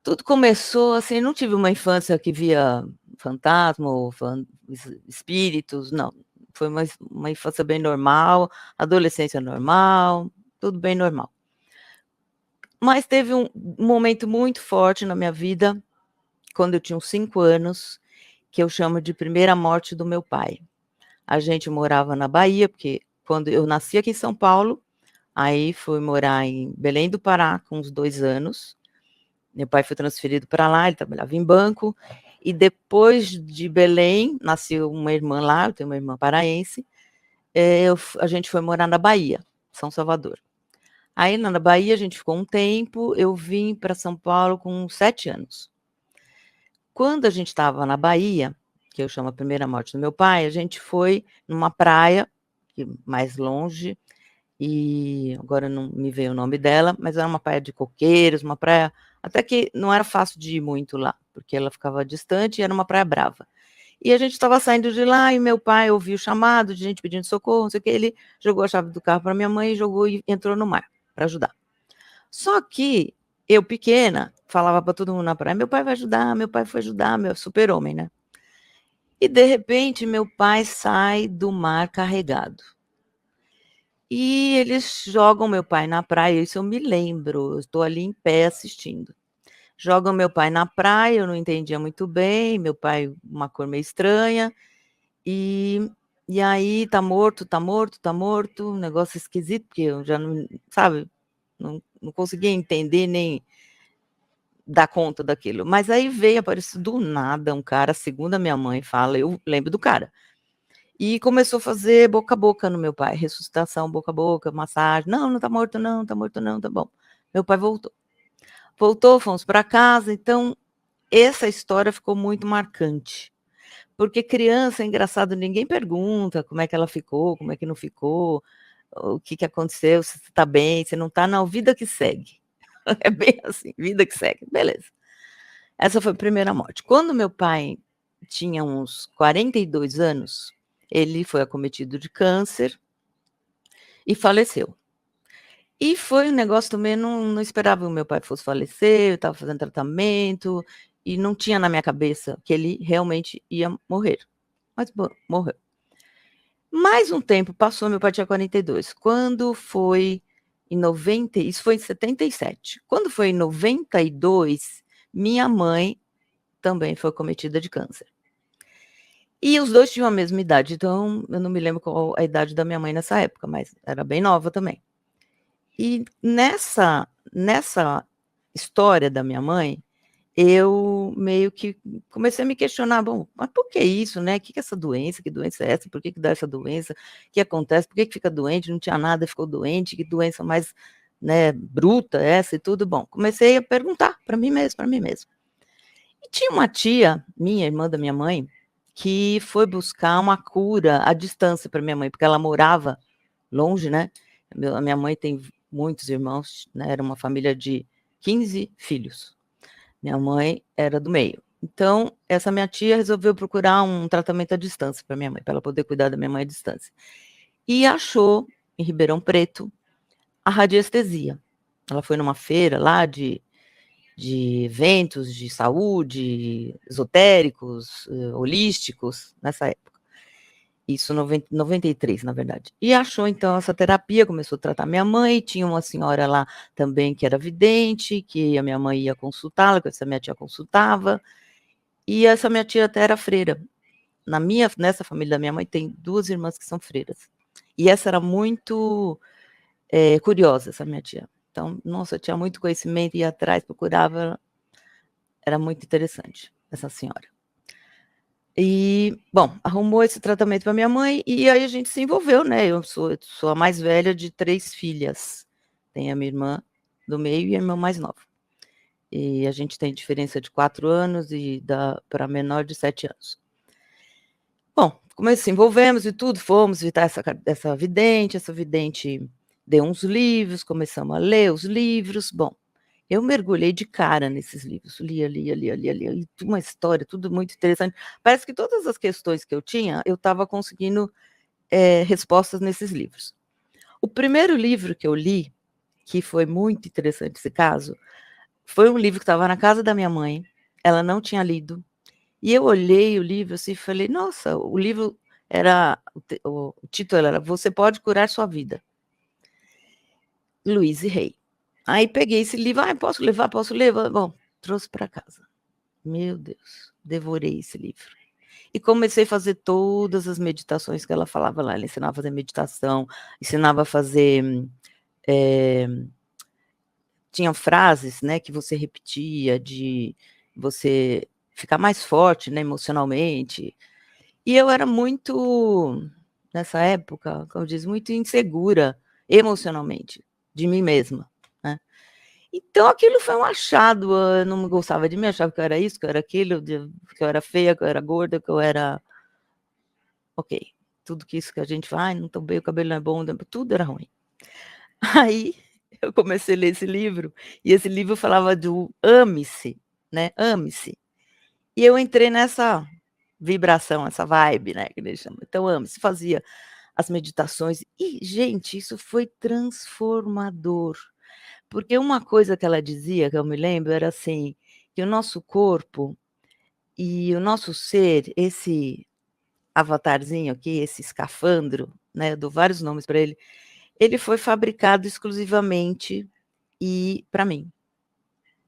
Tudo começou assim, não tive uma infância que via fantasma ou espíritos, não. Foi uma infância bem normal, adolescência normal, tudo bem normal. Mas teve um momento muito forte na minha vida, quando eu tinha uns 5 anos, que eu chamo de primeira morte do meu pai. A gente morava na Bahia, porque quando eu nasci aqui em São Paulo, aí fui morar em Belém do Pará com uns 2 anos. Meu pai foi transferido para lá, ele trabalhava em banco, e depois de Belém, nasceu uma irmã lá, eu tenho uma irmã paraense, a gente foi morar na Bahia, São Salvador. Aí na Bahia a gente ficou um tempo, eu vim para São Paulo com 7 anos. Quando a gente estava na Bahia, que eu chamo a primeira morte do meu pai, a gente foi numa praia, mais longe, e agora não me veio o nome dela, mas era uma praia de coqueiros, uma praia até que não era fácil de ir muito lá, porque ela ficava distante e era uma praia brava. E a gente estava saindo de lá e meu pai ouviu o chamado de gente pedindo socorro, não sei o que, ele jogou a chave do carro para minha mãe e jogou e entrou no mar para ajudar. Só que eu, pequena, falava para todo mundo na praia: meu pai vai ajudar, meu pai foi ajudar, meu super-homem, né? E de repente meu pai sai do mar carregado. E eles jogam meu pai na praia, isso eu me lembro, eu estou ali em pé assistindo. Jogam meu pai na praia, eu não entendia muito bem, meu pai uma cor meio estranha, e e aí tá morto, tá morto, tá morto, um negócio esquisito, porque eu já não, sabe, não conseguia entender nem dar conta daquilo. Mas aí veio, apareceu do nada um cara, segundo a minha mãe fala, eu lembro do cara. E começou a fazer boca a boca no meu pai, ressuscitação boca a boca, massagem. Não, não tá morto não, tá morto não, tá bom. Meu pai voltou. Voltou, fomos para casa, então essa história ficou muito marcante. Porque criança, é engraçado, ninguém pergunta como é que ela ficou, como é que não ficou, o que que aconteceu, se está bem, se não está, não, vida que segue. É bem assim, vida que segue, beleza. Essa foi a primeira morte. Quando meu pai tinha uns 42 anos, ele foi acometido de câncer e faleceu. E foi um negócio também, não esperava que o meu pai fosse falecer, eu estava fazendo tratamento, e não tinha na minha cabeça que ele realmente ia morrer. Mas morreu. Mais um tempo passou, meu pai tinha 42. Quando foi em 90, isso foi em 77. Quando foi em 92, minha mãe também foi acometida de câncer. E os dois tinham a mesma idade, então eu não me lembro qual a idade da minha mãe nessa época, mas era bem nova também. E nessa história da minha mãe, eu meio que comecei a me questionar: "Bom, mas por que isso, né? Que é essa doença? Que doença é essa? Por que dá essa doença? O que acontece? Por que fica doente? Não tinha nada, ficou doente, que doença mais, né, bruta é essa e tudo?" Bom, comecei a perguntar para mim mesma, para mim mesma. E tinha uma tia minha, irmã da minha mãe, que foi buscar uma cura à distância para minha mãe, porque ela morava longe, né. A minha mãe tem muitos irmãos, né, era uma família de 15 filhos. Minha mãe era do meio. Então, essa minha tia resolveu procurar um tratamento à distância para minha mãe, para ela poder cuidar da minha mãe à distância. E achou, em Ribeirão Preto, a radiestesia. Ela foi numa feira lá de eventos de saúde, esotéricos, holísticos, nessa época. Isso 93, na verdade. E achou então essa terapia, começou a tratar minha mãe, tinha uma senhora lá também que era vidente, que a minha mãe ia consultá-la, que essa minha tia consultava, e essa minha tia até era freira. Nessa família da minha mãe tem 2 irmãs que são freiras. E essa era muito, curiosa, essa minha tia. Então, nossa, tinha muito conhecimento, ia atrás, procurava, era muito interessante, essa senhora. E, bom, arrumou esse tratamento para minha mãe e aí a gente se envolveu, né, eu sou a mais velha de 3 filhas. Tem a minha irmã do meio e a irmã mais nova. E a gente tem diferença de 4 anos e da pra menor de 7 anos. Bom, se envolvemos e tudo, fomos visitar essa vidente, essa vidente deu uns livros, começamos a ler os livros. Bom, eu mergulhei de cara nesses livros, lia, lia, lia, lia, lia, e uma história, tudo muito interessante. Parece que todas as questões que eu tinha, eu estava conseguindo, respostas nesses livros. O primeiro livro que eu li, que foi muito interessante esse caso, Foi um livro que estava na casa da minha mãe, ela não tinha lido, e eu olhei o livro, assim, e falei: "Nossa", o livro era o título era Você Pode Curar Sua Vida, Louise Hay. Aí peguei esse livro: "Ai, posso levar? Posso ler?" Bom, trouxe para casa. Meu Deus, devorei esse livro. E comecei a fazer todas as meditações que ela falava lá, ela ensinava a fazer meditação, ensinava a fazer, eh, tinham frases, né, que você repetia de você ficar mais forte, né, emocionalmente. E eu era muito, nessa época, como diz, muito insegura emocionalmente, de mim mesma, né. Então aquilo foi um achado, eu não gostava de mim, achava que eu era isso, que eu era aquilo, que eu era feia, que eu era gorda, que eu era ok, tudo que isso que a gente vai, "Ai, não estou bem, o cabelo não é bom", tudo era ruim. Aí eu comecei a ler esse livro, e esse livro falava do ame-se, né, ame-se. E eu entrei nessa vibração, essa vibe, né, que eles chamam. Então ame-se, fazia as meditações e, gente, isso foi transformador, porque uma coisa que ela dizia, que eu me lembro, era assim, que o nosso corpo e o nosso ser, esse avatarzinho aqui, esse escafandro, né, eu dou vários nomes para ele, ele foi fabricado exclusivamente e para mim.